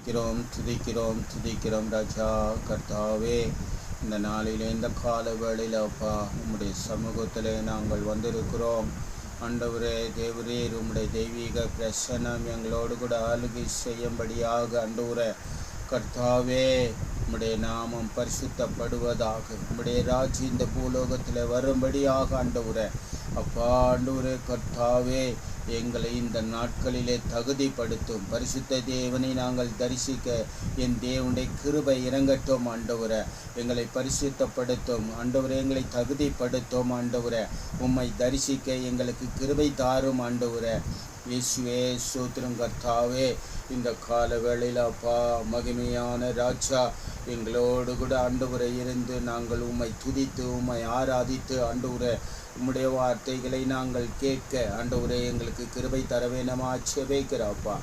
துதிக்கிறோம் ராஜா கர்த்தாவே. இந்த நாளிலே இந்த கால வேளையில் அப்பா உம்முடைய சமூகத்திலே நாங்கள் வந்திருக்கிறோம். ஆண்டவரே தேவரீர் உம்முடைய தெய்வீக பிரசன்னம் எங்களோடு கூட ஆளுகை செய்யும்படியாக ஆண்டவரே கர்த்தாவே உம்முடைய நாமம் பரிசுத்தப்படுவதாக, உம்முடைய ராஜ்யம் இந்த பூலோகத்தில் வரும்படியாக ஆண்டவரே அப்பா ஆண்டவரே கர்த்தாவே எங்களை இந்த நாட்களிலே தகுதிப்படுத்தும். பரிசுத்த தேவனை நாங்கள் தரிசிக்க என் தேவனுடைய கிருபை இறங்கட்டும் ஆண்டவரே. எங்களை பரிசுத்தப்படுத்தும் ஆண்டவரே, எங்களை தகுதிப்படுத்தும் ஆண்டவரே. உம்மை தரிசிக்க எங்களுக்கு கிருபை தாரும் ஆண்டவரே. இயேசுவே ஸ்தோத்திரம் கர்த்தாவே. இந்த கால வேளையில் அப்பா மகிமையான ராஜா எங்களோடு கூட ஆண்டவரை இருந்து நாங்கள் உம்மை துதித்து உம்மை ஆராதித்து ஆண்டவரே உம்முடைய வார்த்தைகளை நாங்கள் கேட்க ஆண்டவரே எங்களுக்கு கிருபை தர வேணுமா செபிக்கிறப்பா.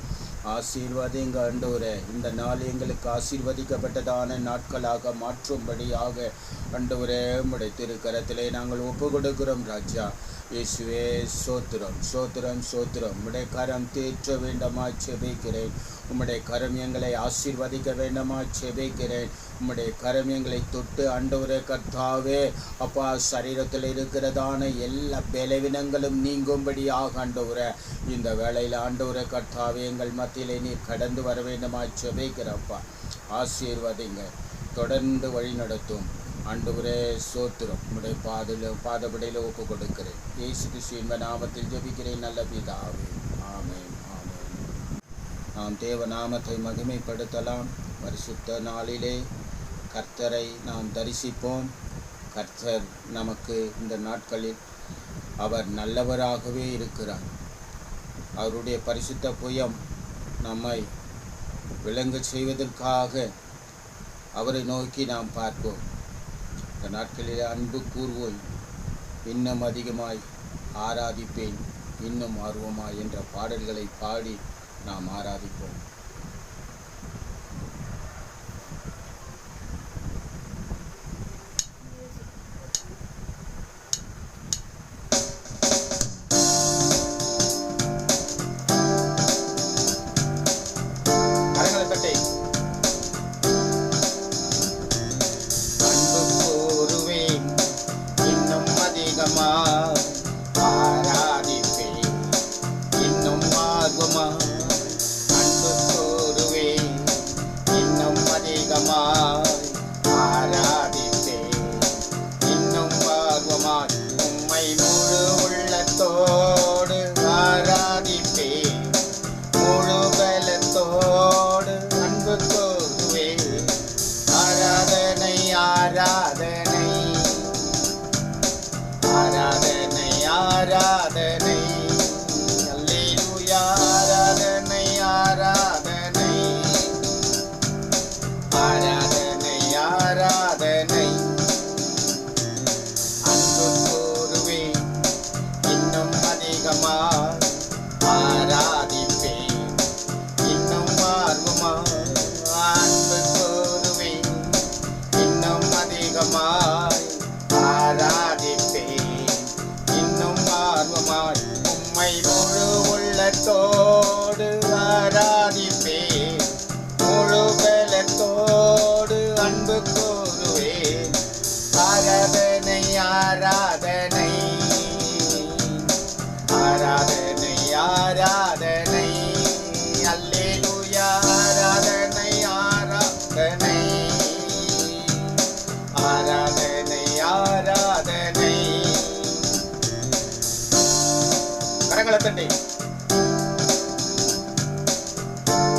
ஆசீர்வாதங்க ஆண்டவரே. இந்த நாள் எங்களுக்கு ஆசீர்வதிக்கப்பட்டதான நாட்களாக மாற்றும்படியாக ஆண்டவரே உம்முடைய திருக்கரத்திலே நாங்கள் ஒப்பு கொடுக்கிறோம் ராஜா. இயேசுவே சோத்திரம் சோத்திரம் சோத்திரம். உம்முடைய கரம் தேற்ற வேண்டுமா செபிக்கிறேன். உம்முடைய கரம் எங்களை ஆசீர்வதிக்க வேண்டுமா செபிக்கிறேன். உம்முடைய கரம் எங்களை தொட்டு ஆண்டவரே கர்த்தாவே அப்பா சரீரத்தில் இருக்கிறதான எல்லா பலவீனங்களும் நீங்கும்படியாக ஆண்டவரே இந்த வேளையில் ஆண்டவரே கர்த்தாவே எங்கள் மத்தியிலே நீர் கடந்து வர வேண்டுமா செபிக்கிறப்பா. ஆசீர்வதிங்க, தொடர்ந்து வழி நடத்தும் ஆண்டவரே சோத்திரம். உம்முடைய பாதபடியில் ஒப்பு கொடுக்கிறேன். இயேசு கிறிஸ்துவின் நாமத்தில் ஜெபிக்கிறேன் நல்ல பிதாவே. ஆமென் ஆமென். நாம் தேவ நாமத்தை மகிமைப்படுத்தலாம். பரிசுத்த நாளிலே கர்த்தரை நாம் தரிசிப்போம். கர்த்தர் நமக்கு இந்த நாட்களில் அவர் நல்லவராகவே இருக்கிறார். அவருடைய பரிசுத்த புயம் நம்மை விளங்க செய்வதற்காக அவரை நோக்கி நாம் பார்ப்போம். இந்த நாட்களில் அன்பு கூர்வோய், இன்னும் அதிகமாய் ஆராதிப்பேன், இன்னும் ஆர்வமாய் என்ற பாடல்களை பாடி நாம் ஆராதிப்போம்.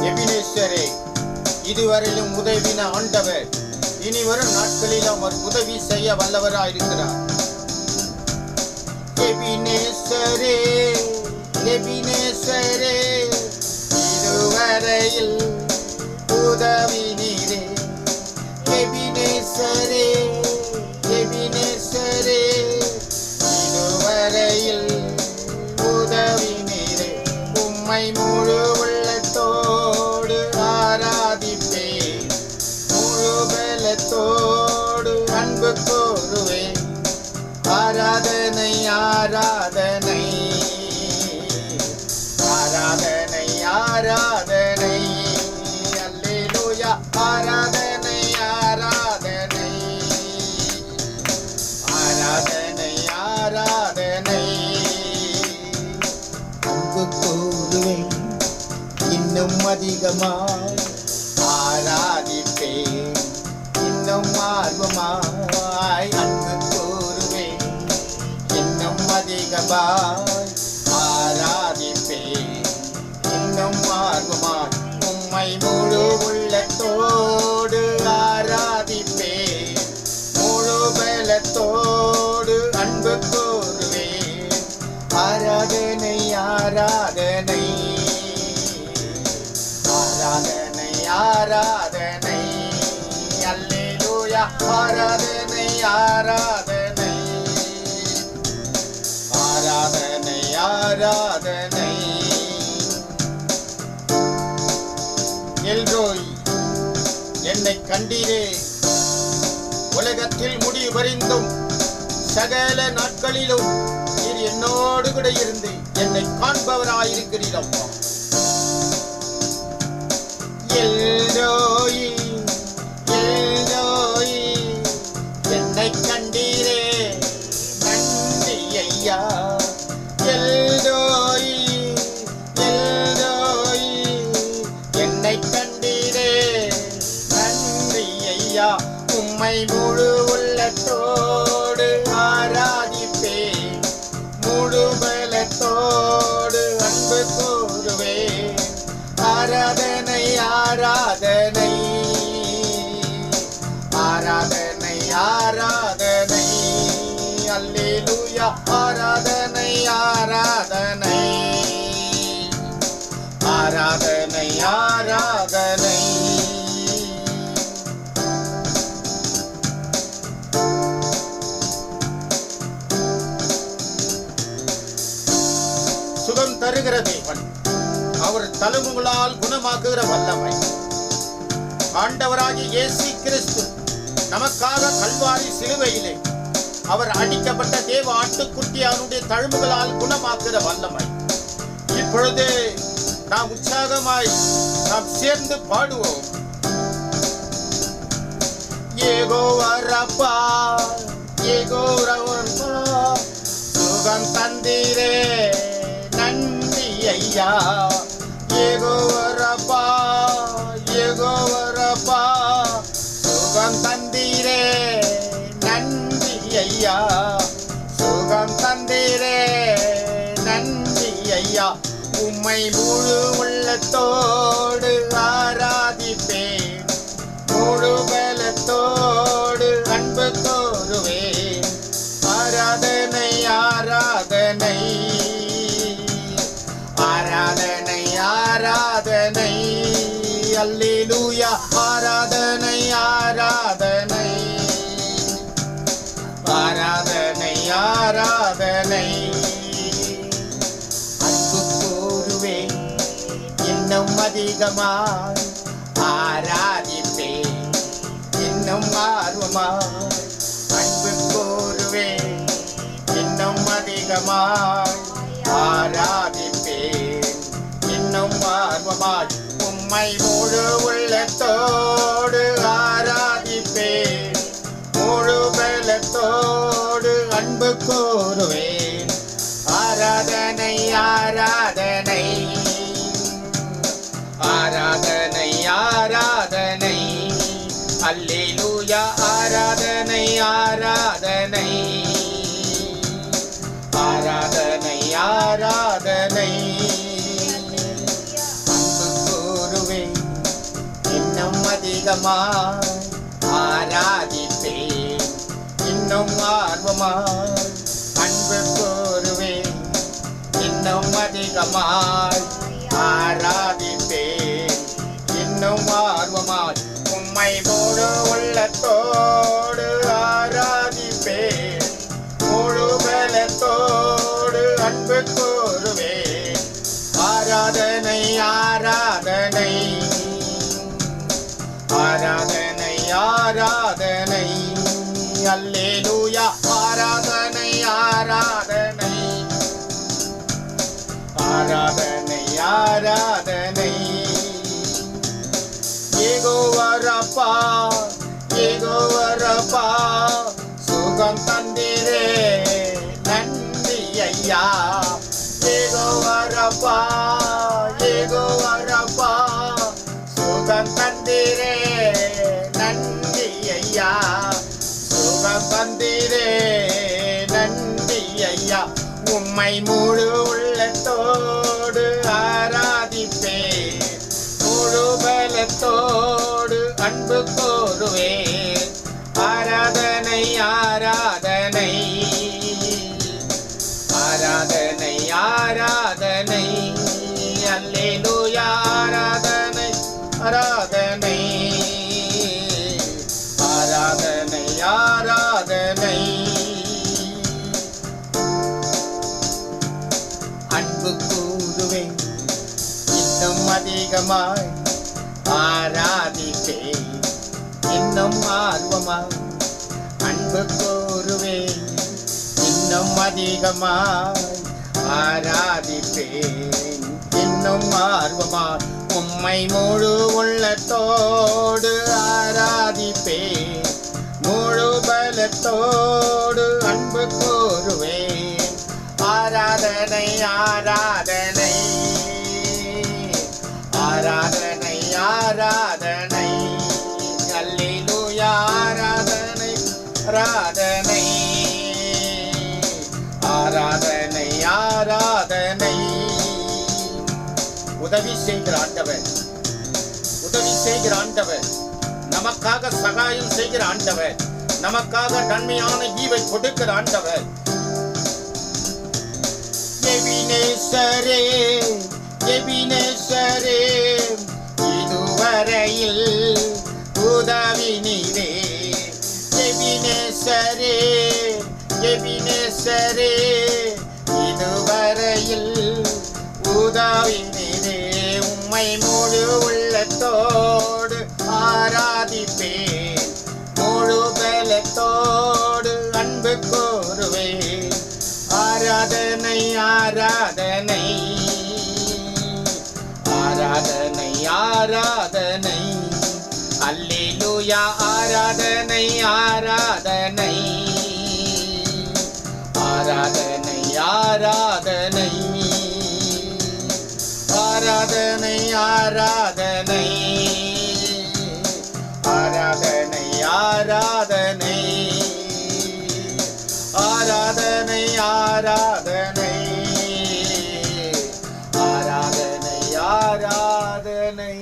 எபினேசரே, இதுவரையிலும் உதவின ஆண்டவர் இனி வரும் நாட்களில் அவர் உதவி செய்ய வல்லவராயிருக்கிறார். எபினேசரே எபினேசரே, இதுவரையில் உதவி நீரே. எபினேசரே எபினேசரே, இதுவரையில் உதவி நீரே. உம்மை முழு உள்ளத்தோடு ஆராதிப்பேன், முழு பலத்தோடு அன்பு கூறுவேன். ஆராதனை ஆராதனை ஆராதனை ஆராதனை, அல்லேலூயா ஆராதனை ஆராதனை ஆராதனை ஆராதனை. அன்பு கூறுவேன் இன்னும் அதிகமாய் ஆராதிப்பேன் இன்னும் ஆர்வமாய். அன்பு கூறுவேன் இன்னும் அதிகமாய் ஆராதிப்பேன் இன்னும் ஆர்வமாய். உம்மை முழு உள்ளத்தோடு ஆராதிப்பேன் முழு பலத்தோடு அன்பு கூறுவேன். ஆராதனை ஆராதனை ஆராதனை ஆராதனை. அல்லேலூயா. ஆராதனை ஆராதனை ஆராதனை ஆராதனை. எல்ரோய், என்னை கண்டீரே. உலகத்தில் முடிவறிந்தும் சகல நாட்களிலும் நீர் என்னோடு கூட இருந்து என்னை காண்பவராயிருக்கிறீரப்பா. எல்ரோய் எல்ரோய், என்னை கண்டீரே. நன்றி ஐயா. எல்ரோய் எல்ரோய், என்னை கண்டீரே. நன்றி ஐயா. உம்மை முழு உள்ளத்தோடு ஆராதிப்பேன் முழு பலத்தோடு அன்பு கூறுவேன். ஆராதனை ஆராதனை ஆராதனை ஆராதனை. அல்லேலூயா. ஆராதனை ஆராதனை ஆராதனை ஆராதனை. சுகம் தருகிற தேவன், அவர் தழும்புகளால் குணமாக்குகிற வல்லமை. ஆண்டவராகிய இயேசு கிறிஸ்து நமக்காக கல்வாரி சிலுவையிலே அவர் அடிக்கப்பட்ட தேவ ஆட்டுக்குட்டியானுடைய தழும்புகளால் குணமாக்குகிற வல்லமை. இப்பொழுது நாம் உற்சாகமாய் நாம் சேர்ந்து பாடுவோம். யெகோவா ரப்பா யெகோவா ரப்பா, சுகம் தந்தீரே. நன்றி ஐயா. யெகோவா ரப்பா யெகோவா ரப்பா, சுகம் தந்தீரே. நன்றி ஐயா. சுகம் தந்தீரே. நன்றி ஐயா. உம்மை முழு உள்ளத்தோடு ஆராதிப்பேன் முழு பலத்தோடு அன்பு கூறுவேன். ஆராதனை ஆராதனை ஆராதனை ஆராதனை. அல்லேலூயா. ஆராதனை ஆராதனை ஆராதனை ஆராதனை. அன்பு கூறுவேன் இன்னும் அதிகமாய் ஆராதிப்பேன் இன்னும் ஆர்வமாய். அன்பு கூறுவேன் இன்னும் அதிகமாய் ஆராதிப்பேன் இன்னும் ஆர்வமாய். உம்மை முழு உள்ளத்தோடு ஆராதிப்பேன் முழு பலத்தோடு அன்பு கூறுவேன். ஆராதனை ஆராதனை ஆராதனை ஆராதனை. அல்லேலூயா. ஆராதனை ஆராதனை ஆராதனை ஆராதனை. அன்பு கூறுவேன் இன்னும் அதிகமாய் ஆராதிப்பேன் இன்னும் ஆர்வமாய். அன்பு கூறுவேன் இன்னும் அதிகமாய் ஆராதிப்பேன் இன்னும் ஆர்வமாய். உம்மை முழு உள்ளத்தோடு ஆராதிப்பேன் முழு பலத்தோடு அன்பு கூறுவேன். ஆராதனை ஆராதனை ஆராதனை ஆராதனை. அல்லேலூயா. ஆராதனை ஆராதனை ஆராதனை ஆராதனை. யெகோவா ஏகோவரப்பா ஏகோவரப்பா சுகம் தந்தீரே நன்றி ஐயா. ஏகோவரப்பா ஏகோவரப்பா சுகம் தந்தீரே நன்றி ஐயா. சுகம் தந்தீரே நன்றி ஐயா. உம்மை முழு உள்ளத்தோடு ஆராதிப்பேன், முழு பலத்தோடு அன்பு கோருவேன். ஆராதனை ஆராதனை ஆராதனை ஆராதனை அல்லேலூயா. ஆராதனை ஆராதனை ஆராதனை ஆராதனை. அன்பு கூறுவேன் இன்னும் அதிகமாய், ஆராதிப்பேன் இன்னும் ஆர்வமாய். அன்பு கூறுவேன் இன்னும் அதிகமாய், ஆராதிப்பேன் இன்னும் ஆர்வமாய். உம்மை முழு உள்ளத்தோடு ஆராதிப்பேன், முழு பலத்தோடு அன்பு கூறுவேன். ஆராதனை ஆராதனை ஆராதனை ஆராதனை அல்லேலூயா. ஆராதனை ஆராதனை ஆராதனை ஆராதனை. உதவி செய்கிற ஆண்டவர், உதவி செய்கிற ஆண்டவர், நமக்காக சகாயம் செய்கிற ஆண்டவர், நமக்காக நன்மையான ஈவை கொடுக்கிற ஆண்டவர். எபினேசரே எபினேசரே இதுவரையில் உதவி நீரே. எபினேசரே எபினேசரே இதுவரையில் உதவி நீரே. உம்மை முழு உள்ளத்தோடு ஆராதிப்பேன், முழு பலத்தோடு அன்பு கோருவேன். ஆராதனை ஆராதனை ஆராதனை ஆராதனை அல்லேலூயா. ஆராதனை ஆராதனை ஆராதனை ஆராதனை ஆராதனை ஆராதனை ஆராதனை ஆராதனை ஆராதனை ஆராதனை ஆராதனை ஆராதனை.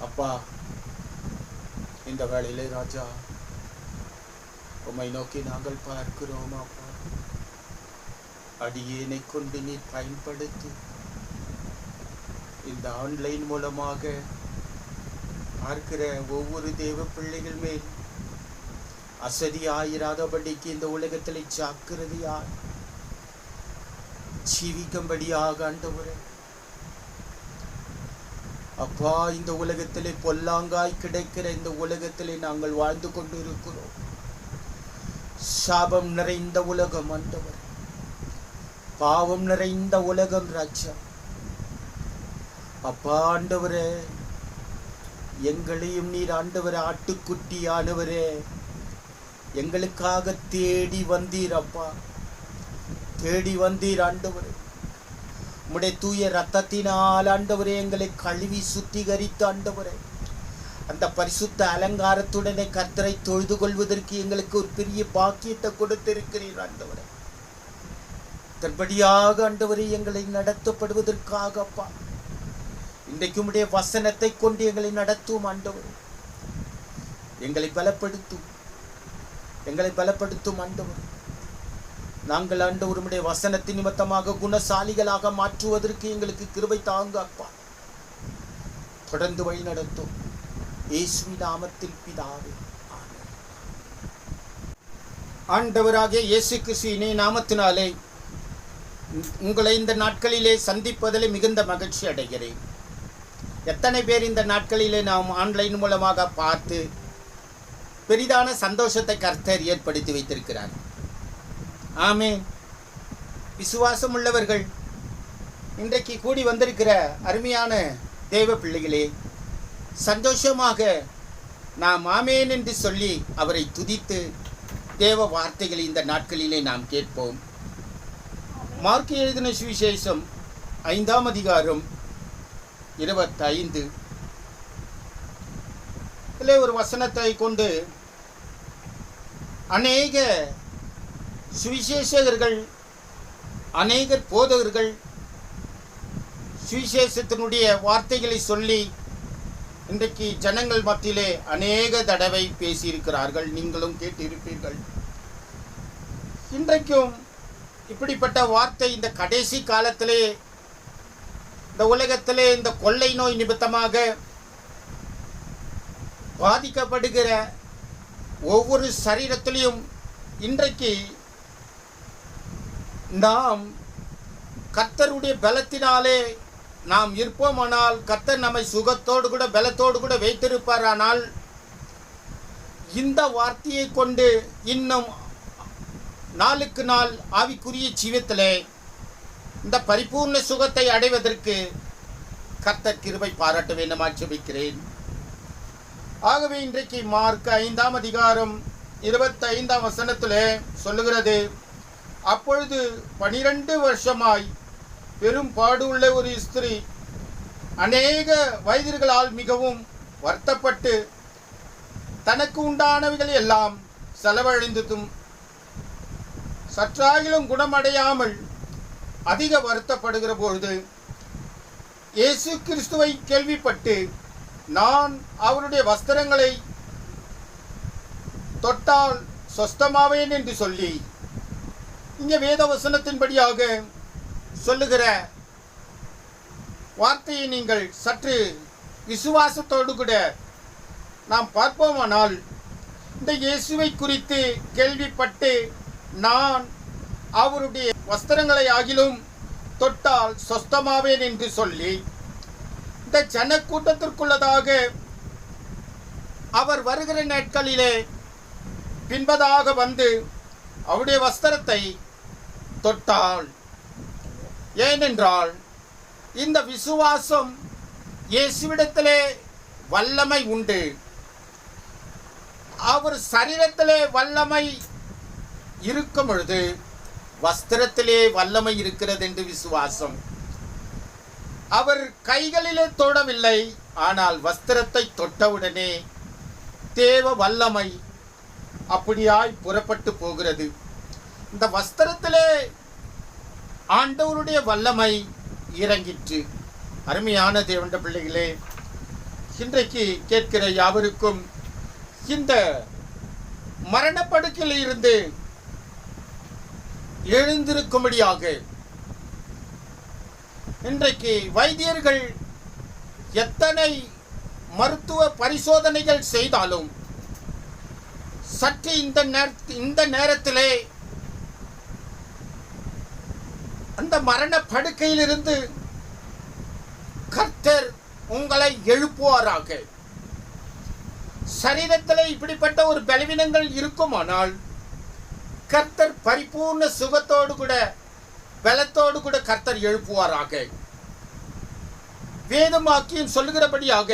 அப்பா, இந்த வேளையிலே ராஜா உம்மை நோக்கி நாங்கள் பார்க்கிறோம். அப்பா, அடியேனை கொண்டு நீர் பயன்படுத்தி இந்த ஆன்லைன் மூலமாக பார்க்கிற ஒவ்வொரு தேவ பிள்ளைகள் மேல் அசதியாயிராதபடிக்கு இந்த உலகத்திலே ஜாக்கிரதையாய் ஜீவிக்கும்படியாக ஆண்டவரே அப்பா, இந்த உலகத்திலே பொல்லாங்காய் கிடைக்கிற இந்த உலகத்திலே நாங்கள் வாழ்ந்து கொண்டு இருக்கிறோம். சாபம் நிறைந்த உலகம் ஆண்டவர், பாவம் நிறைந்த உலகம் ராஜா. அப்பா ஆண்டவரே, எங்களையும் நீர் ஆண்டவரே ஆட்டுக்குட்டியானவரே எங்களுக்காக தேடி வந்தீர். அப்பா, தேடி வந்தீர் ஆண்டவரே. உம்முடைய தூய ரத்தத்தினால் ஆண்டவரே எங்களை கழுவி சுத்திகரித்து ஆண்டவரே அந்த பரிசுத்த அலங்காரத்துடனே கர்த்தரை தொழுது கொள்வதற்கு எங்களுக்கு ஒரு பெரிய பாக்கியத்தை கொடுத்திருக்கிறீர் ஆண்டவரே. தன்படியாக ஆண்டவரே எங்களை நடத்தப்படுவதற்காக அப்பா இன்றைக்கு உம்முடைய வசனத்தை கொண்டு எங்களை நடத்தும் ஆண்டவரே. எங்களை பலப்படுத்தும், எங்களை பலப்படுத்தும் ஆண்டவரே. நாங்கள் ஆண்டவர் உம்முடைய வசனத்தின் நிமித்தமாக குணசாலிகளாக மாற்றுவதற்கு எங்களுக்கு கிருபை தாங்க அப்பா. தொடர்ந்து வழி நடத்தும் இயேசுவின் நாமத்தில் பிதாவே, ஆமென். ஆண்டவராகிய இயேசு கிறிஸ்துவின் நாமத்தினாலே உங்களை இந்த நாட்களிலே சந்திப்பதில் மிகுந்த மகிழ்ச்சி அடைகிறேன். எத்தனை பேர் இந்த நாட்களிலே நாம் ஆன்லைன் மூலமாக பார்த்து பெரிதான சந்தோஷத்தை கர்த்தர் ஏற்படுத்தி வைத்திருக்கிறார். ஆமென். விசுவாசம் உள்ளவர்கள் இன்றைக்கு கூடி வந்திருக்கிற அருமையான தேவ பிள்ளைகளே, சந்தோஷமாக நாம் ஆமேன் என்று சொல்லி அவரை துதித்து தேவ வார்த்தைகளை இந்த நாட்களிலே நாம் கேட்போம். மார்க்கு எழுதின சுவிசேஷம் 5ஆம் அதிகாரம் 25 இதிலே ஒரு வசனத்தை கொண்டு அநேக சுவிசேஷகர்கள், அநேகர் போதகர்கள் சுவிசேஷத்தினுடைய வார்த்தைகளை சொல்லி இன்றைக்கு ஜனங்கள் மத்தியிலே அநேக தடவை பேசியிருக்கிறார்கள். நீங்களும் கேட்டிருப்பீர்கள். இன்றைக்கும் இப்படிப்பட்ட வார்த்தை இந்த கடைசி காலத்திலே இந்த உலகத்திலே இந்த கொள்ளை நோய் நிமித்தமாக பாதிக்கப்படுகிற ஒவ்வொரு சரீரத்திலையும் இன்றைக்கு நாம் கர்த்தருடைய பலத்தினாலே நாம் இருப்போமானால், கர்த்தர் நம்மை சுகத்தோடு கூட பலத்தோடு கூட வைத்திருப்பாரானால், இந்த வார்த்தையை கொண்டு இன்னும் நாளுக்கு நாள் ஆவிக்குரிய ஜீவத்திலே இந்த பரிபூர்ண சுகத்தை அடைவதற்கு கர்த்தர் கிருபை பாராட்ட வேண்டும் ஜெபிக்கிறேன். ஆகவே இன்றைக்கு மார்க் 5ஆம் அதிகாரம் 25ஆம் வசனத்திலே சொல்லுகிறது, அப்பொழுது 12 வருஷமாய் பெரும் பாடுள்ள ஒரு ஸ்திரீ அநேக வைத்தியர்களால் மிகவும் வருத்தப்பட்டு தனக்கு உண்டானவைகள் எல்லாம் செலவழிந்ததும் சற்றாகிலும் குணமடையாமல் அதிக வருத்தப்படுகிற பொழுது இயேசு கிறிஸ்துவை கேள்விப்பட்டு, நான் அவருடைய வஸ்திரங்களை தொட்டால் சொஸ்தமாவேன் என்று சொல்லி, இங்கே வேத வசனத்தின்படியாக சொல்லுகிற வார்த்தையை நீங்கள் சற்று விசுவாசத்தோடு கூட நாம் பார்ப்போமானால், இந்த இயேசுவை குறித்து கேள்விப்பட்டு நான் அவருடைய வஸ்திரங்களை ஆகிலும் தொட்டால் சொஸ்தமாவேன் என்று சொல்லி இந்த ஜனக்கூட்டத்திற்குள்ளதாக அவர் வருகிற நாட்களிலே பின்பதாக வந்து அவருடைய வஸ்திரத்தை தொட்டாள். ஏனென்றால் இந்த விசுவாசம் இயேசுவிடத்திலே வல்லமை உண்டு. அவர் சரீரத்திலே வல்லமை இருக்கும் பொழுது வஸ்திரத்திலே வல்லமை இருக்கிறது என்று விசுவாசம். அவர் கைகளிலே தொடவில்லை, ஆனால் வஸ்திரத்தை தொட்டவுடனே தேவ வல்லமை அப்படியாய் புறப்பட்டு போகிறது. இந்த வஸ்திரத்திலே ஆண்டவருடைய வல்லமை இறங்கிற்று. அருமையான தேவனுடைய பிள்ளைகளே, இன்றைக்கு கேட்கிற யாவருக்கும் இந்த மரணப்படுக்கையில் இருந்து எழுந்திருக்கும்படியாக இன்றைக்கு வைத்தியர்கள் எத்தனை மருத்துவ பரிசோதனைகள் செய்தாலும் சற்று இந்த நேரத்திலே அந்த மரண படுக்கையிலிருந்து கர்த்தர் உங்களை எழுப்புவாராக. சரீரத்திலே இப்படிப்பட்ட ஒரு பலவீனங்கள் இருக்குமானால் கர்த்தர் பரிபூர்ண சுகத்தோடு கூட பலத்தோடு கூட கர்த்தர் எழுப்புவாராக. வேதமாக்கியம் சொல்லுகிறபடியாக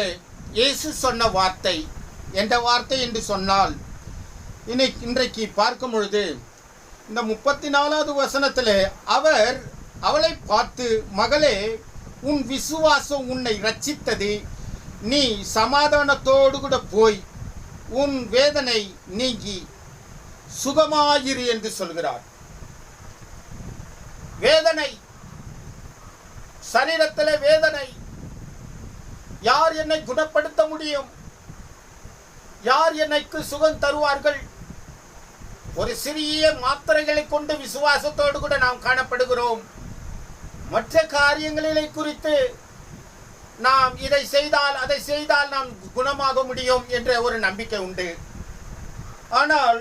இயேசு சொன்ன வார்த்தை என்ற வார்த்தை என்று சொன்னால், இன்றைக்கு பார்க்கும் பொழுது இந்த 34வது வசனத்திலே அவர் அவளை பார்த்து, மகளே, உன் விசுவாசம் உன்னை ரட்சித்தது, நீ சமாதானத்தோடு கூட போய் உன் வேதனை நீங்கி சுகமாயிரு என்று சொல்கிறார். வேதனை, சரீரத்திலே வேதனை, யார் என்னை குணப்படுத்த முடியும்? யார் எனக்கு சுகம் தருவார்கள்? ஒரு சிறிய மாத்திரைகளை கொண்டு விசுவாசத்தோடு கூட நாம் காணப்படுகிறோம். மற்ற காரியங்களிலே குறித்து நாம் இதை செய்தால் அதை செய்தால் நாம் குணமாக முடியும் என்ற ஒரு நம்பிக்கை உண்டு. ஆனால்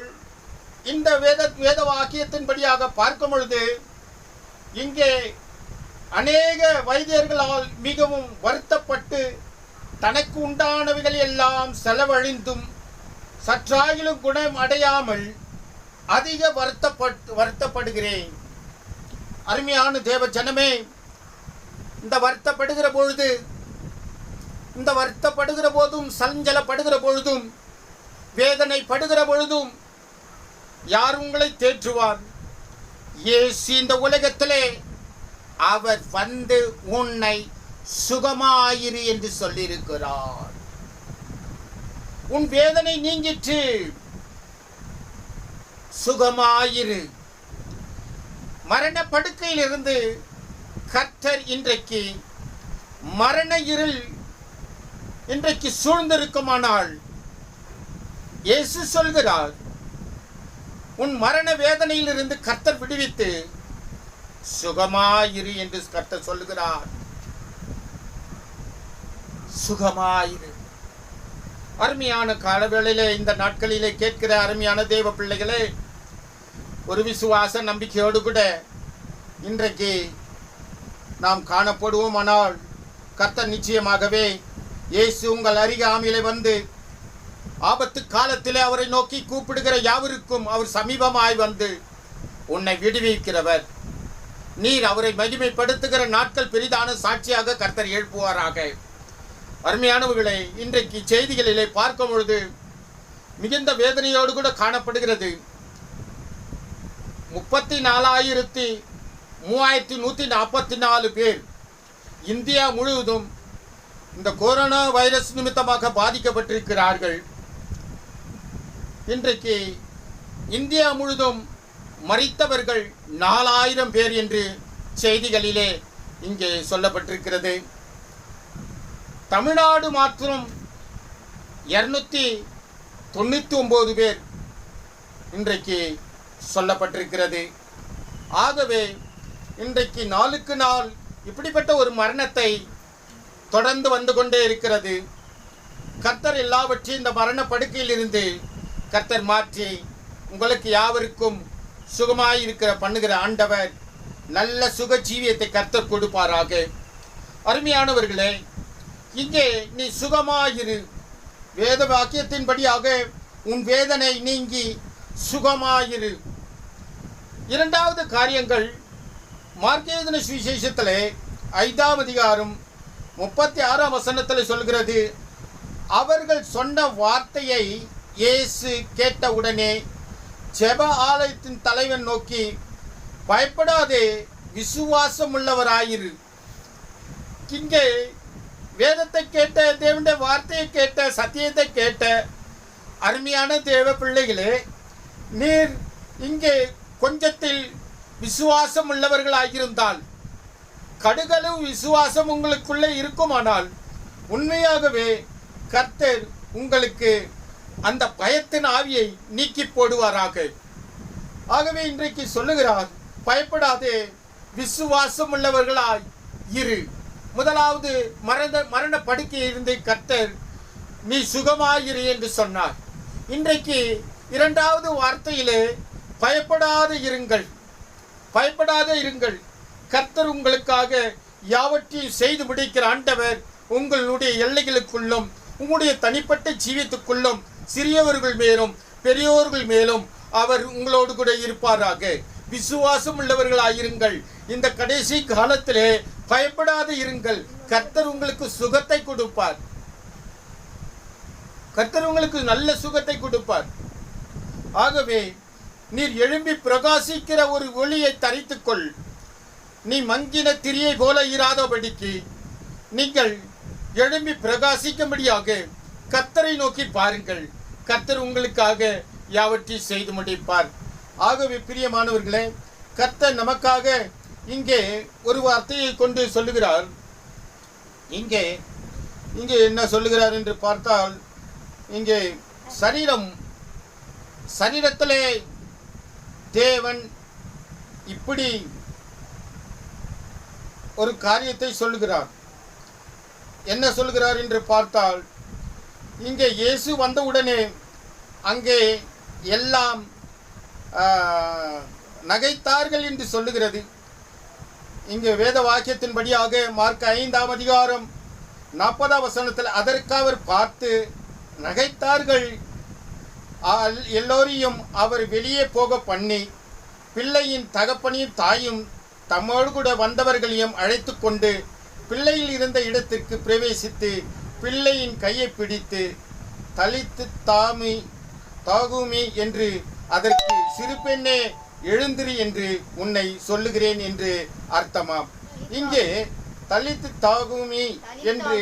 இந்த வேத வாக்கியத்தின்படியாக பார்க்கும் பொழுது இங்கே அநேக வைத்தியர்களால் மிகவும் வருத்தப்பட்டு தனக்கு உண்டானவைகள் எல்லாம் செலவழிந்தும் சற்றாகிலும் குணம் அடையாமல் அதிக வருத்தப்படுகிறேன். அருமையான தேவ ஜனமே, இந்த வருத்தப்படுகிற பொழுது இந்த வருத்தப்படுகிற போதும், சஞ்சலப்படுகிற பொழுதும், வேதனைப்படுகிற பொழுதும் யார் உங்களை தேற்றுவார்? இயேசு இந்த உலகத்திலே அவர் வந்து உன்னை சுகமாயிரு என்று சொல்லியிருக்கிறார். உன் வேதனை நீங்கிற்று, சுகமாயிரு. மரண படுக்கையிலிருந்து கர்த்தர் இன்றைக்கு மரண இருள் இன்றைக்கு சூழ்ந்திருக்குமானால் இயேசு சொல்கிறார், உன் மரண வேதனையிலிருந்து கர்த்தர் விடுவித்து சுகமாயிரு என்று கர்த்தர் சொல்லுகிறார். சுகமாயிரு. அருமையான காலவேளையிலே, இந்த நாட்களிலே கேட்கிற அருமையான தேவ பிள்ளைகளே, ஒரு விசுவாச நம்பிக்கையோடு கூட இன்றைக்கு நாம் காணப்படுவோமானால் கர்த்தர் நிச்சயமாகவே இயேசு உங்கள் அருகாமையிலே வந்து ஆபத்து காலத்திலே அவரை நோக்கி கூப்பிடுகிற யாவருக்கும் அவர் சமீபமாய் வந்து உன்னை விடுவிக்கிறவர். நீர் அவரை மகிமைப்படுத்துகிற நாட்கள் பெரிதான சாட்சியாக கர்த்தர் எழுப்புவாராக. அருமையானவர்களை, இன்றைக்கு செய்திகளிலே பார்க்கும் பொழுது மிகுந்த வேதனையோடு கூட காணப்படுகிறது. 34,3144 பேர் இந்தியா முழுவதும் இந்த கொரோனா வைரஸ் நிமித்தமாக பாதிக்கப்பட்டிருக்கிறார்கள். இன்றைக்கு இந்தியா முழுவதும் மரித்தவர்கள் 4000 பேர் என்று செய்திகளிலே இங்கே சொல்லப்பட்டிருக்கிறது. தமிழ்நாடு மாத்திரம் 299 பேர் இன்றைக்கு சொல்லப்பட்டிருக்கிறது. ஆகவே இன்றைக்கு நாளுக்கு நாள் இப்படிப்பட்ட ஒரு மரணத்தை தொடர்ந்து வந்து கொண்டே இருக்கிறது. கர்த்தர் எல்லாவற்றையும் இந்த மரண படுக்கையிலிருந்து கர்த்தர் மாற்றி உங்களுக்கு யாவருக்கும் சுகமாயிருக்கிற பண்ணுகிற ஆண்டவர் நல்ல சுக ஜீவியத்தை கர்த்தர் கொடுப்பாராக. அருமையானவர்களே, இங்கே நீ சுகமாயிரு. வேத வாக்கியத்தின்படியாக உன் வேதனை நீங்கி சுகமாயிரு. இரண்டாவது காரியங்கள் மார்க்கெழுதின சுவிசேஷத்திலே 5ஆம் அதிகாரம் 36ஆம் வசனத்தில் சொல்கிறது, அவர்கள் சொன்ன வார்த்தையை இயேசு கேட்டவுடனே ஜெப ஆலயத்தின் தலைவன் நோக்கி, பயப்படாதே, விசுவாசம் உள்ளவராயிரு. இங்கே வேதத்தை கேட்ட, தேவனுடைய வார்த்தையை கேட்ட, சத்தியத்தை கேட்ட அருமையான தேவ பிள்ளைகளே, நீர் இங்கே கொஞ்சத்தில் விசுவாசம் உள்ளவர்களாகியிருந்தால், கடுகளவு விசுவாசம் உங்களுக்குள்ளே இருக்குமானால் உண்மையாகவே கர்த்தர் உங்களுக்கு அந்த பயத்தின் ஆவியை நீக்கி போடுவாராக. ஆகவே இன்றைக்கு சொல்லுகிறார், பயப்படாதே, விசுவாசம் உள்ளவர்களாய் இரு. முதலாவது மரண படுக்கையிலிருந்து கர்த்தர் நீ சுகமாயிரு என்று சொன்னார். இன்றைக்கு இரண்டாவது வார்த்தையிலே பயப்படாது இருங்கள், பயப்படாத இருங்கள். கர்த்தர் உங்களுக்காக யாவற்றையும் செய்து முடிக்கிற ஆண்டவர் உங்களுடைய எல்லைகளுக்குள்ளும் உங்களுடைய தனிப்பட்ட ஜீவியத்துக்குள்ளும் சிறியவர்கள் மேலும் பெரியோர்கள் மேலும் அவர் உங்களோடு கூட இருப்பாராக. விசுவாசம் உள்ளவர்களாயிருங்கள். இந்த கடைசி காலத்திலே பயப்படாது இருங்கள். கர்த்தர் உங்களுக்கு சுகத்தை கொடுப்பார். கர்த்தர் உங்களுக்கு நல்ல சுகத்தை கொடுப்பார். ஆகவே நீர் எழும்பி பிரகாசிக்கிற ஒரு ஒளியை தரித்துக்கொள். நீ மங்கின திரியை போல இராதபடிக்கு நீங்கள் எழும்பி பிரகாசிக்கும்படியாக கர்த்தரை நோக்கி பாருங்கள். கர்த்தர் உங்களுக்காக யாவற்றையும் செய்து முடிப்பார். ஆகவே பிரியமானவர்களே, கர்த்தர் நமக்காக இங்கே ஒரு வார்த்தையை கொண்டு சொல்லுகிறார். இங்கே என்ன சொல்லுகிறார் என்று பார்த்தால், இங்கே சரீரத்திலே தேவன் இப்படி ஒரு காரியத்தை சொல்லுகிறார். என்ன சொல்லுகிறார் என்று பார்த்தால், இங்கே இயேசு வந்தவுடனே அங்கே எல்லாம் நகைத்தார்கள் என்று சொல்லுகிறது. இங்கே வேத வாக்கியத்தின்படியாக மார்க் 5ஆம் அதிகாரம் 40ஆம் வசனத்தில் அதற்கு அவர் பார்த்து நகைத்தார்கள். எல்லோரையும் அவர் வெளியே போக பண்ணி பிள்ளையின் தகப்பனையும் தாயும் தம்மோடு கூட வந்தவர்களையும் அழைத்து கொண்டு பிள்ளையில் இருந்த இடத்திற்கு பிரவேசித்து பிள்ளையின் கையை பிடித்து தலித்து தாகுமி என்று, அதற்கு சிறு பெண்ணே எழுந்திரு என்று உன்னை சொல்லுகிறேன் என்று அர்த்தமாம். இங்கே தலித்து தாகுமி என்று,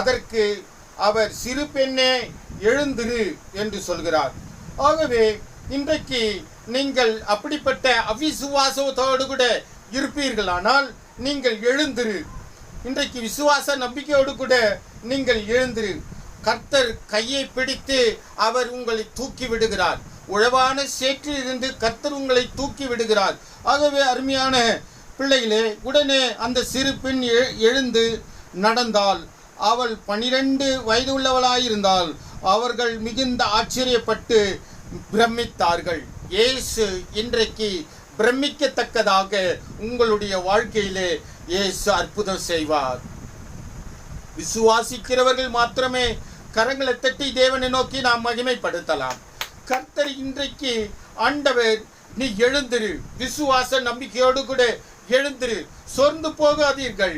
அதற்கு அவர் சிறு பெண்ணே எழுந்திரு என்று சொல்கிறார். ஆகவே இன்றைக்கு நீங்கள் அப்படிப்பட்ட அவிசுவாசத்தோடு கூட இருப்பீர்களானால் நீங்கள் எழுந்திரு. இன்றைக்கு விசுவாச நம்பிக்கையோடு கூட நீங்கள் எழுந்திரு. கர்த்தர் கையை பிடித்து அவர் உங்களை தூக்கி விடுகிறார். உழவான சேற்றில் இருந்து கர்த்தர் உங்களை தூக்கி விடுகிறார். ஆகவே அருமையான பிள்ளைகளே, உடனே அந்த சிறு பெண் எழுந்து நடந்தால், அவள் 12 வயது உள்ளவளாயிருந்தால் அவர்கள் மிகுந்த ஆச்சரியப்பட்டு பிரமித்தார்கள். இயேசு இன்றைக்கு பிரமிக்கத்தக்கதாக உங்களுடைய வாழ்க்கையிலே இயேசு அற்புதம் செய்வார். விசுவாசிக்கிறவர்கள் மாத்திரமே கரங்களை தட்டி தேவனை நோக்கி நாம் மகிமைப்படுத்தலாம். கர்த்தர் இன்றைக்கு ஆண்டவர், நீ எழுந்திரு, விசுவாச நம்பிக்கையோடு கூட எழுந்திரு, சோர்ந்து போகாதீர்கள்,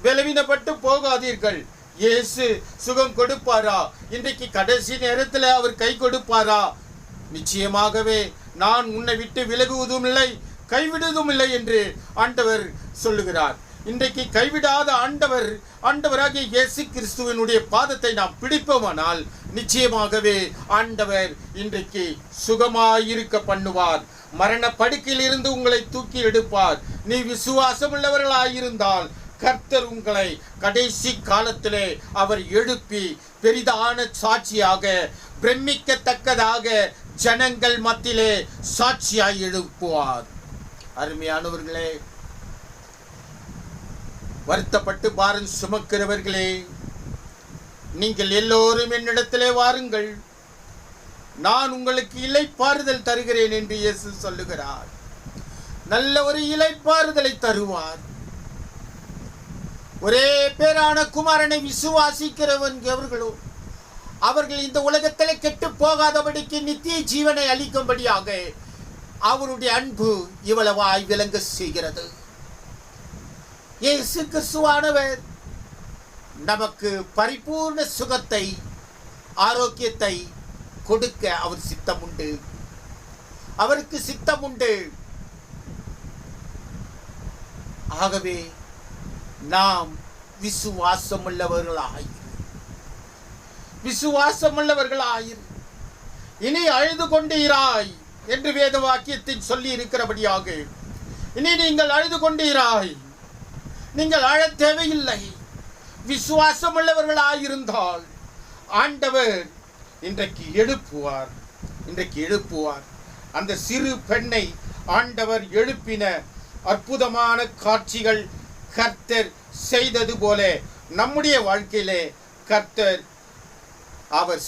பலவீனப்பட்டு போகாதீர்கள். இயேசு சுகம் கொடுப்பாரா? இன்றைக்கு கடைசி நேரத்தில் அவர் கை கொடுப்பாரா? நிச்சயமாகவே நான் உன்னை விட்டு விலகுவதும் இல்லை, கைவிடுவதும் இல்லை என்று ஆண்டவர் சொல்லுகிறார். இன்றைக்கு கைவிடாத ஆண்டவராகிய இயேசு கிறிஸ்துவினுடைய பாதத்தை நாம் பிடிப்போமானால் நிச்சயமாகவே ஆண்டவர் இன்றைக்கு சுகமாயிருக்க பண்ணுவார். மரண படுக்கையில் இருந்து உங்களை தூக்கி எடுப்பார். நீ விசுவாசம் உள்ளவர்களாயிருந்தால் கர்த்தர் உங்களை கடைசி காலத்திலே அவர் எழுப்பி பெரிதான சாட்சியாக, பிரமிக்கத்தக்கதாக ஜனங்கள் மத்தியிலே சாட்சியாய் எழுப்புவார். அருமையானவர்களே, வருத்தப்பட்டு பாரம் சுமக்கிறவர்களே, நீங்கள் எல்லோரும் என்னிடத்திலே வாருங்கள், நான் உங்களுக்கு இளைப்பாறுதல் தருகிறேன் என்று இயேசு சொல்லுகிறார். நல்ல ஒரு இளைப்பாறுதலை தருவார். ஒரே பேரான குமாரனை விசுவாசிக்கிறவர்களோ அவர்கள் இந்த உலகத்திலே கெட்டு போகாதபடிக்கு நித்திய ஜீவனை அளிக்கும்படியாக அவருடைய அன்பு இவ்வளவாய் விளங்க செய்கிறது. இயேசு கிறிஸ்துவானவர் நமக்கு பரிபூர்ண சுகத்தை, ஆரோக்கியத்தை கொடுக்க அவர் சித்தம் உண்டு. அவருக்கு சித்தம் உண்டு. ஆகவே நாம் விசுவாசமுள்ளவர்களாயிரு. இனி அழுது கொண்டீராய் என்று வேத வாக்கியத்தில் சொல்லி இருக்கிறபடியாக இனி நீங்கள் அழுது கொண்டீராய், நீங்கள் அழத் தேவையில்லை. விசுவாசமுள்ளவர்களாயிருந்தால் ஆண்டவர் இன்றைக்கு எழுப்புவார். அந்த சிறு பெண்ணை ஆண்டவர் எழுப்பின அற்புதமான காட்சிகள் கர்த்தர் செய்தது போல நம்முடைய வாழ்க்கையிலே கர்த்தர் அவர்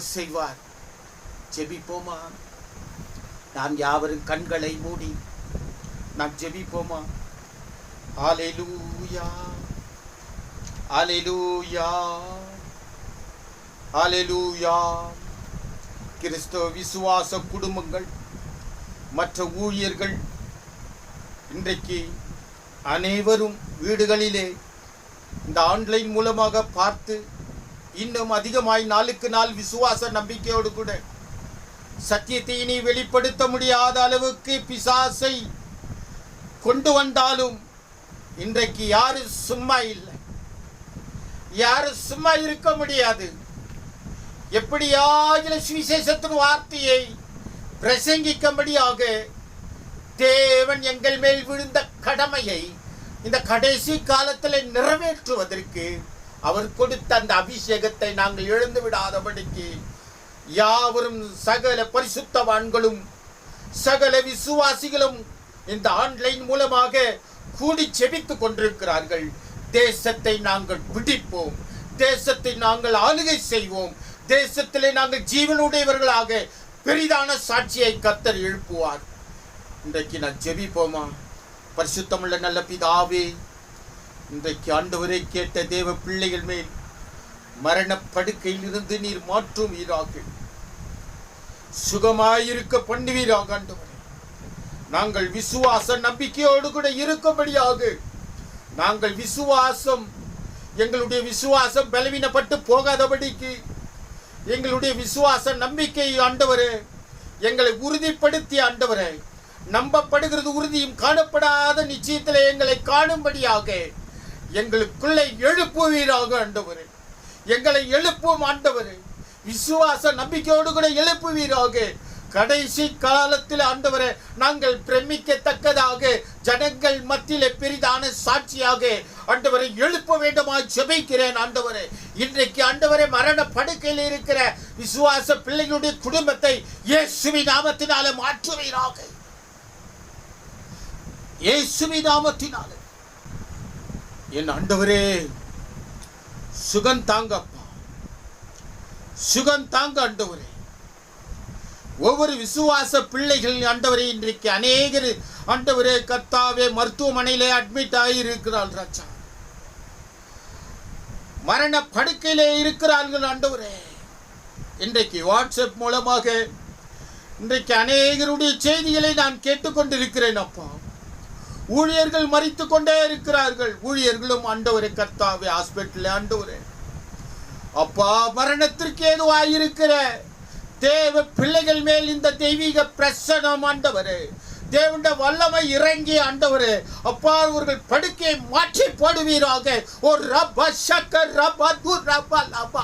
செய்வார். ஜெபிப்போமா? நாம் யாவரும் கண்களை மூடி நாம் ஜெபிப்போமா? ஹல்லேலூயா, ஹல்லேலூயா, ஹல்லேலூயா. கிறிஸ்தவ விசுவாச குடும்பங்கள், மற்ற ஊழியர்கள் இன்றைக்கு அனைவரும் வீடுகளிலே இந்த ஆன்லைன் மூலமாக பார்த்து இன்னும் அதிகமாய் நாளுக்கு நாள் விசுவாச நம்பிக்கையோடு கூட சத்தியத்தை இனி வெளிப்படுத்த முடியாத அளவுக்கு பிசாசை கொண்டு வந்தாலும் இன்றைக்கு யாரும் சும்மா இல்லை, யாரும் சும்மா இருக்க முடியாது. எப்படியாக சுவிசேஷத்தின் வார்த்தையை பிரசங்கிக்கும்படியாக தேவன் எங்கள் மேல் விழுந்த கடமையை இந்த கடைசி காலத்தில் நிறைவேற்றுவதற்கு அவர் கொடுத்த அந்த அபிஷேகத்தை நாங்கள் இழந்து விடாதபடிக்கு யாவரும் சகல பரிசுத்தவான்களும் சகல விசுவாசிகளும் இந்த ஆன்லைன் மூலமாக கூடி செபித்துக் கொண்டிருக்கிறார்கள். தேசத்தை நாங்கள் பிடிப்போம், தேசத்தை நாங்கள் ஆளுகை செய்வோம், தேசத்திலே நாங்கள் ஜீவனுடையவர்களாக பெரிதான சாட்சியை கர்த்தர் எழுப்புவார். இன்றைக்கு நான் ஜெபிப்போமா? பரிசுத்தமுள்ள நல்ல பிதாவே, இன்றைக்கு ஆண்டவரை கேட்ட தேவ பிள்ளைகள் மேல் மரண படுக்கையில் இருந்து நீர் மாற்றுவீராக, சுகமாயிருக்க பண்ணுவீராக. ஆண்டவரே, நாங்கள் விசுவாச நம்பிக்கையோடு கூட இருக்கும்படியாக, நாங்கள் விசுவாசம் எங்களுடைய விசுவாசம் பலவீனப்பட்டு போகாதபடிக்கு எங்களுடைய விசுவாச நம்பிக்கை ஆண்டவரே எங்களை உறுதிப்படுத்தி ஆண்டவரே, நம்பப்படுகிறது உறுதியும் காணப்படாத நிச்சயத்திலே எங்களை காணும்படியாக எங்களுக்குள்ளே எழுப்புவீராக ஆண்டவரே. எங்களை எழுப்பும் ஆண்டவரே, விசுவாச நம்பிக்கையோடு கூட எழுப்புவீராக. கடைசி காலத்தில் ஆண்டவரே நாங்கள் பிரமிக்கத்தக்கதாக ஜனங்கள் மத்தியிலே பெரிதான சாட்சியாக ஆண்டவரை எழுப்ப வேண்டுமாய் ஜெபிக்கிறேன் ஆண்டவரே. இன்றைக்கு ஆண்டவரே மரண படுக்கையில் இருக்கிற விசுவாச பிள்ளைகளுடைய குடும்பத்தை இயேசுவின் நாமத்தினாலே மாற்றுவீராக. இயேசுவின் நாமத்தினாலே என் ஆண்டவரே சுகம் தாங்கப்பா, சுகம் தாங்க ஆண்டவரே. ஒவ்வொரு விசுவாச பிள்ளைகள் ஆண்டவரே இன்றைக்கு அநேகர் ஆண்டவரே கர்த்தாவே மருத்துவமனையிலே அட்மிட் ஆகியிருக்கிறாள் ராஜா, மரண படுக்கையிலே இருக்கிறார்கள் ஆண்டவரே. இன்றைக்கு வாட்ஸ்அப் மூலமாக இன்றைக்கு அநேகருடைய செய்திகளை நான் கேட்டுக்கொண்டிருக்கிறேன் அப்பா. ஊழியர்கள் மரித்து கொண்டே இருக்கிறார்கள். ஊழியர்களும் ஆண்டவரே கர்த்தாவே ஹாஸ்பிட்டல் ஆண்டவரே அப்பா மரணத்திற்கு ஏதுவாயிருக்கிற தேவ பிள்ளைகள் மேல் இந்த தெய்வீக பிரசனம் ஆண்டவரே, தேவனுடைய வல்லமை இறங்கி ஆண்டவரே அப்பா அவர்கள் படுக்கையை மாற்றி போடுவீராக. ஒரு ரப்பா சக்கர் ரப்பா து ரப்பா லபா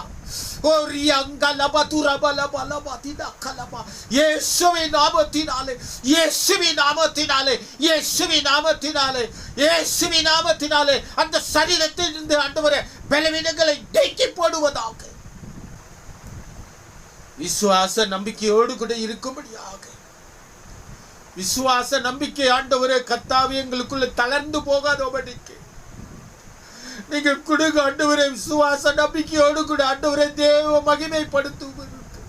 ஒரு அங்கலபா து ரப்பா லபா லபா திதா கலபா இயேசுவின் நாமத்தினாலே, இயேசுவின் நாமத்தினாலே, இயேசுவின் நாமத்தினாலே, இயேசுவின் நாமத்தினாலே அந்த சரீரத்தில் இருந்து ஆண்டவரே பலவீனங்களை நீக்கி போடுவதாக. விசுவாச நம்பிக்கையோடு கூட இருக்கும்படியாக விசுவாச நம்பிக்கை ஆண்டவரே கர்த்தாவே எங்களுக்குள்ள தளர்ந்து போகாதபடிக்கு நீங்கள் கொடுங்க ஆண்டவரே. விசுவாச நம்பிக்கையோடு கூட ஆண்டவரே தேவ மகிமைப்படுத்துவதற்கு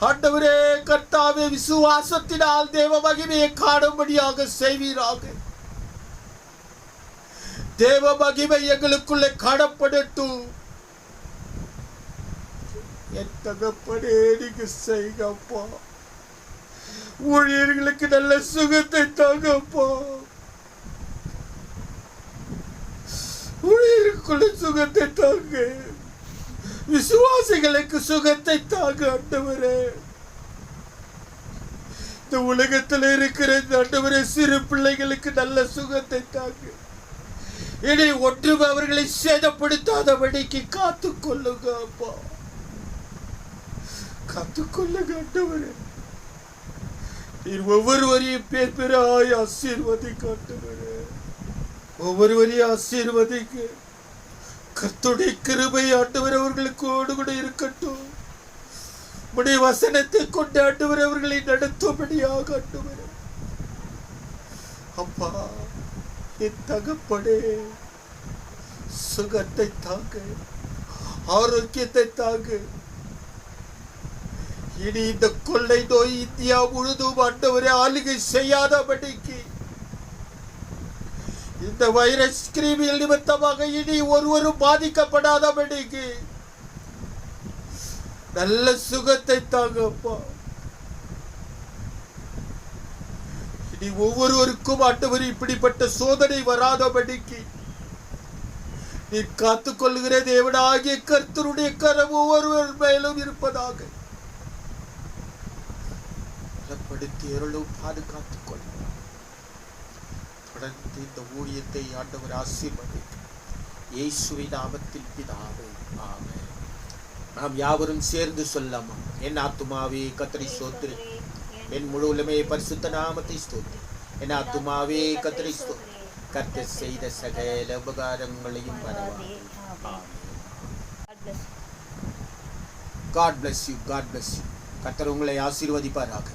ஆண்டவரே கர்த்தாவே விசுவாசத்தினால் தேவ மகிமையை காணும்படியாக செய்வீராக. தேவ மகிமை எங்களுக்குள்ளே காணப்படட்டும். என் தகப்பனே நீங்க செய்கப்பா, ஊழியர்களுக்கு நல்ல சுகத்தை தாங்கப்பா, ஊழியர்களுக்குள்ள சுகத்தை தாங்க, விசுவாசிகளுக்கு சுகத்தை தாங்க ஆண்டவரே. இந்த உலகத்தில் இருக்கிற ஆண்டவரே சிறு பிள்ளைகளுக்கு நல்ல சுகத்தை தாங்க. இனி ஒன்றும் அவர்களை சேதப்படுத்தாதபடிக்கு காத்துக் கொள்ளுங்க அப்பா, காத்துக்கொள்ளுங்க ஆண்டவரே. நீர் ஒவ்வொருவரையும் பேர் பேராய் ஆசீர்வதிக்க ஆண்டவரே, ஒவ்வொருவரையும் ஆசீர்வதிக்க. கர்த்தருடைய கிருபை ஆண்டவர் அவர்களுக்கு கூட இருக்கட்டும். உடைய வசனத்தை கொண்டு ஆண்டவர் அவர்களை நடத்தும்படியாக ஆண்டவர் அப்பா என் தகப்பனே சுகத்தை தாங்க, ஆரோக்கியத்தை தாங்க. இனி இந்த கொள்ளை நோய் இந்தியா முழுதும் ஆண்டவரே ஆளுகை செய்யாதபடிக்கு, இந்த வைரஸ் கிருமிகள் நிமித்தமாக இனி ஒருவரும் பாதிக்கப்படாதபடிக்கு நல்ல சுகத்தை தாங்கப்பா. இனி ஒவ்வொருவருக்கும் ஆண்டவர் இப்படிப்பட்ட சோதனை வராதபடிக்கு நீ காத்துக்கொள்கிற தேவனாகிய கர்த்தருடைய கரம் ஒவ்வொருவர் மேலும் இருப்பதாக பலப்படுத்தி அருளும் பாதுகாத்துக் கொள்ள. தொடர்ந்து இந்த ஊழியத்தை ஆண்டவர் ஆசீர்வதித்து இயேசுவின் நாமத்தில் பிதாவே ஆமென். நாம் யாவரும் சேர்ந்து சொல்லலாம். என் ஆத்துமாவே கர்த்தரை ஸ்தோத்திரி, என் முழு உலகமே பரிசுத்த நாமத்தை ஸ்தோத்திரி. என் ஆத்துமாவே கர்த்தரை ஸ்தோத்திரி, கர்த்தர் செய்த சகல உபகாரங்களையும் மறவாதே. God bless you. God bless you. கர்த்தர் உங்களை ஆசீர்வதிப்பாராக.